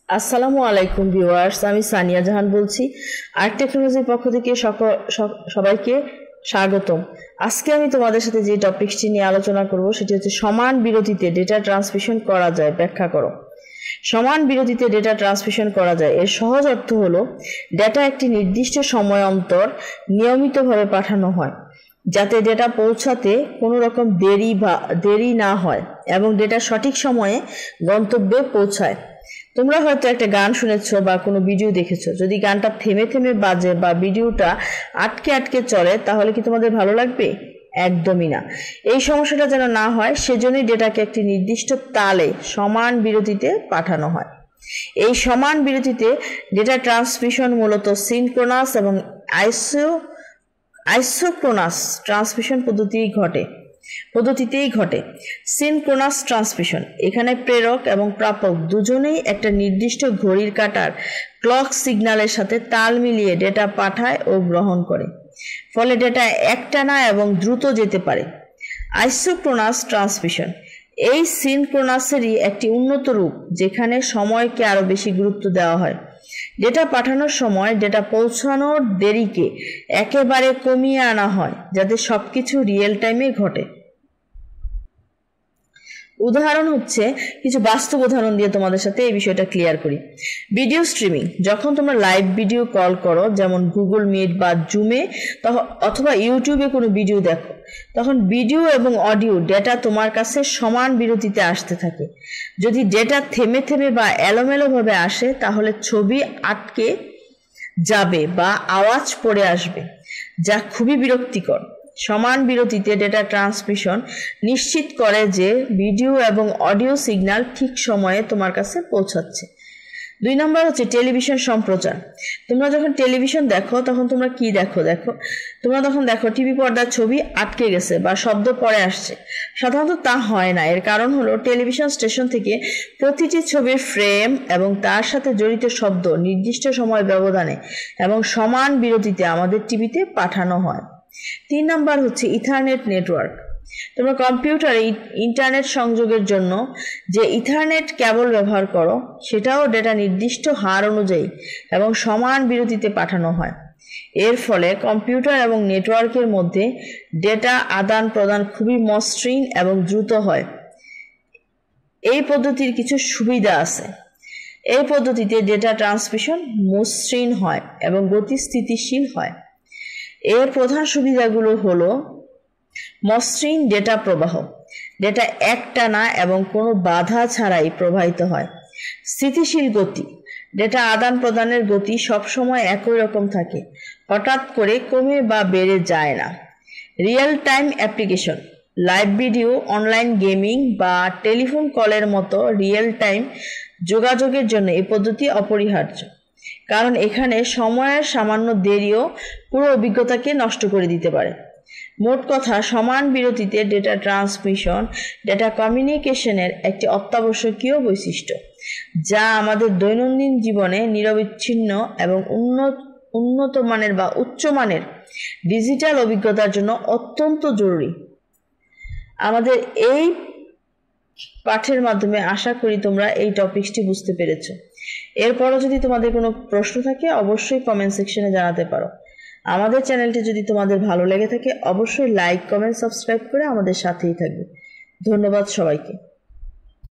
আসসালামু আলাইকুম ভিউয়ার্স, আমি সানিয়া জাহান বলছি। আর্ট টেকনোলজির পক্ষ থেকে সবাইকে স্বাগতম। আজকে আমি তোমাদের সাথে যে টপিকটি নিয়ে আলোচনা করব সেটি হচ্ছে সমান বিরতিতে ডেটা ট্রান্সমিশন করা যায়। ব্যাখ্যা করো। সমান বিরতিতে ডেটা ট্রান্সমিশন করা যায় এর সহজ অর্থ হলো ডেটা একটি নির্দিষ্ট সময় অন্তর নিয়মিতভাবে পাঠানো হয় যাতে ডেটা পৌঁছাতে কোনো রকম দেরি না হয় এবং ডেটা সঠিক সময়ে গন্তব্যে পৌঁছায়। তোমরা হয়তো একটা গান শুনেছো বা কোনো ভিডিও দেখেছো, যদি গানটা থেমে থেমে বাজে বা ভিডিওটা আটকে আটকে চলে তাহলে কি তোমাদের ভালো লাগবে? একদমই না। এই সমস্যাটা যেন না হয় সেজন্যই ডেটাকে একটি নির্দিষ্ট তালে সমান বিরতিতে পাঠানো হয়। এই সমান বিরতিতে ডেটা ট্রান্সমিশন মূলত সিনক্রোনাস এবং আইসোক্রোনাস ট্রান্সমিশন পদ্ধতিতেই ঘটে। সিনক্রোনাস ট্রান্সমিশন, এখানে প্রেরক এবং প্রাপক দুজনেই একটা নির্দিষ্ট ঘড়ির কাঁটার ক্লক সিগন্যালের সাথে তাল মিলিয়ে ডেটা পাঠায় ও গ্রহণ করে, ফলে ডেটা একটানা এবং দ্রুত যেতে পারে। আইসোক্রোনাস ট্রান্সমিশন এই সিনক্রোনাসেরই একটি উন্নত রূপ, যেখানে সময়কে আরো বেশি গুরুত্ব দেওয়া হয়। ডেটা পাঠানোর সময় ডেটা পৌঁছানোর দেরিকে একেবারে কমিয়ে আনা হয় যাতে সবকিছু রিয়েল টাইমে ঘটে। উদাহরণ হচ্ছে, কিছু বাস্তব উদাহরণ দিয়ে তোমাদের সাথে এই বিষয়টা ক্লিয়ার করি। ভিডিও স্ট্রিমিং, যখন তোমরা লাইভ ভিডিও কল করো, যেমন গুগল মিট বা জুমে, অথবা ইউটিউবে কোনো ভিডিও দেখো, তখন ভিডিও এবং অডিও ডেটা তোমার কাছে সমান বিরতিতে আসতে থাকে। যদি ডেটা থেমে থেমে বা এলোমেলোভাবে আসে তাহলে ছবি আটকে যাবে বা আওয়াজ পড়ে আসবে, যা খুবই বিরক্তিকর। সমান বিরতিতে ডেটা ট্রান্সমিশন নিশ্চিত করে যে ভিডিও এবং অডিও সিগন্যাল ঠিক সময়ে তোমার কাছে পৌঁছাচ্ছে। 2 নম্বর হচ্ছে টেলিভিশন সম্প্রচার। তোমরা যখন টেলিভিশন দেখো তখন তোমরা কি দেখো? তোমরা তখন দেখো টিভি পর্দার ছবি আটকে গেছে বা শব্দ পরে আসছে। সাধারণত তা হয় না। এর কারণ হলো টেলিভিশন স্টেশন থেকে প্রতিটি ছবির ফ্রেম এবং তার সাথে জড়িত শব্দ নির্দিষ্ট সময় ব্যবধানে এবং সমান বিরতিতে আমাদের টিভিতে পাঠানো হয়। 3 নম্বর হচ্ছে ইথারনেট নেটওয়ার্ক। তোমরা কম্পিউটারে ইন্টারনেট সংযোগের জন্য যে ইথারনেট কেবল ব্যবহার করো সেটাও ডেটা নির্দিষ্ট হার অনুযায়ী এবং সমান বিরতিতে পাঠানো হয়। এর ফলে কম্পিউটার এবং নেটওয়ার্কের মধ্যে ডেটা আদান প্রদান খুবই মসৃণ এবং দ্রুত হয়। এই পদ্ধতির কিছু সুবিধা আছে। এই পদ্ধতিতে ডেটা ট্রান্সমিশন মসৃণ হয় এবং গতি স্থিতিশীল হয়। এর প্রধান সুবিধাগুলো হলো মসৃণ ডেটা প্রবাহ, ডেটা একটানা এবং কোনো বাধা ছাড়াই প্রবাহিত হয়। স্থিতিশীল গতি, ডেটা আদান প্রদানের গতি সবসময় একই রকম থাকে, হঠাৎ করে কমে বা বেড়ে যায় না। Real time application, live video, online gaming বা টেলিফোন কলের মতো রিয়েল টাইম যোগাযোগের জন্য এই পদ্ধতি অপরিহার্য, কারণ এখানে সময়ের সামান্য দেরিও পুরো অভিজ্ঞতাকে নষ্ট করে দিতে পারে। মোট কথা, সমান বিরতিতে ডেটা ট্রান্সমিশন ডেটা কমিউনিকেশনের একটি অত্যাবশ্যকীয় বৈশিষ্ট্য, যা আমাদের দৈনন্দিন জীবনে নিরবিচ্ছিন্ন এবং উন্নত মানের বা উচ্চমানের ডিজিটাল অভিজ্ঞতার জন্য অত্যন্ত জরুরি। আমাদের এই পাঠের মাধ্যমে আশা করি তোমরা এই টপিকটি বুঝতে পেরেছো। এরপরও যদি তোমাদের কোনো প্রশ্ন থাকে অবশ্যই কমেন্ট সেকশনে জানাতে পারো। আমাদের চ্যানেলটি যদি তোমাদের ভালো লেগে থাকে অবশ্যই লাইক, কমেন্ট, সাবস্ক্রাইব করে আমাদের সাথেই থাকবে। ধন্যবাদ সবাইকে।